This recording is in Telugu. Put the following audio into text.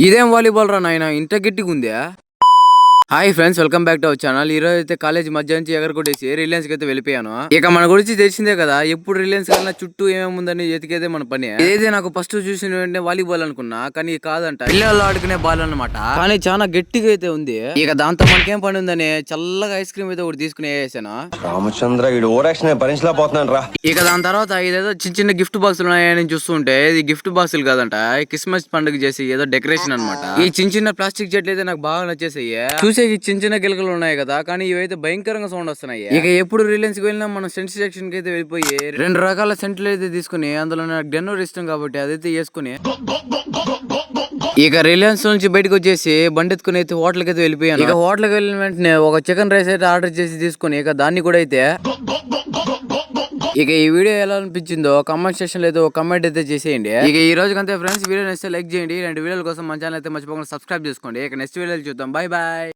ఇదేం వాలీబాల్ రా నాయన, ఇంత గట్టిగా ఉందా? Hi friends, welcome back to our channel. ఈ రోజు అయితే కాలేజ్ మధ్య నుంచి ఎగరగొట్టేసి రిలయన్స్ కి అయితే వెళ్ళిపోయాను. ఇక మన గురించి తెలిసిందే కదా, ఎప్పుడు రిలయన్స్ కన్నా చుట్టూ ఏమేముందని ఎతికేదే మన పని. ఏదైతే నాకు ఫస్ట్ చూసిన వెంటనే వాలీబాల్ అనుకున్నా, కానీ కాదంట, పిల్లలు ఆడుకునే బాల్ అన్నమాట. కానీ చాలా గట్టిగా అయితే ఉంది. ఇక దాంతో మనకేం పని ఉందని చల్లగా ఐస్ క్రీమ్ అయితే ఒకటి తీసుకుని వేసాను. రామచంద్ర భరించలేకపోతున్నాను రా. ఇక దాని తర్వాత ఇదేదో చిన్న చిన్న గిఫ్ట్ బాక్సులు ఉన్నాయని చూస్తుంటే, ఇది గిఫ్ట్ బాక్సులు కాదంట, క్రిస్మస్ పండుగ చేసి ఏదో డెకరేషన్ అనమాట. ఈ చిన్న ప్లాస్టిక్ చెట్లు అయితే నాకు బాగా నచ్చేసాయి. చూసే చిన్న గిలకలు ఉన్నాయి కదా, కానీ ఇవైతే భయంకరంగా సౌండ్ వస్తున్నాయి. ఇక ఎప్పుడు రిలయన్స్ కి వెళ్ళినా మనం సెంట్ సెక్షన్ కి అయితే వెళ్ళిపోయి 2 రకాల సెంట్లు అయితే తీసుకుని, అందులో నాకు డెన్నోర్ ఇష్టం కాబట్టి అదైతే వేసుకుని ఇక రిలయన్స్ నుంచి బయటకు వచ్చేసి బండి ఎత్తుకుని అయితే హోటల్కి అయితే వెళ్ళిపోయాను. ఇక హోటల్కి వెళ్ళిన వెంటనే ఒక చికెన్ రైస్ అయితే ఆర్డర్ చేసి తీసుకుని, ఇక దాన్ని కూడా అయితే ఇక ఈ వీడియో ఎలా అనిపించిందో కామెంట్ సెక్షన్ లో అయితే ఒక కామెంట్ అయితే చేసేయండి. ఇక ఈ రోజు కంటే ఫ్రెండ్స్, వీడియో నచ్చితే లైక్ చేయండి. ఇలాంటి వీడియోల కోసం మన ఛానల్ అయితే మర్చిపోకుండా సబ్స్క్రైబ్ చేసుకోండి. ఇక నెక్స్ట్ వీడియోలు చూద్దాం. Bye bye.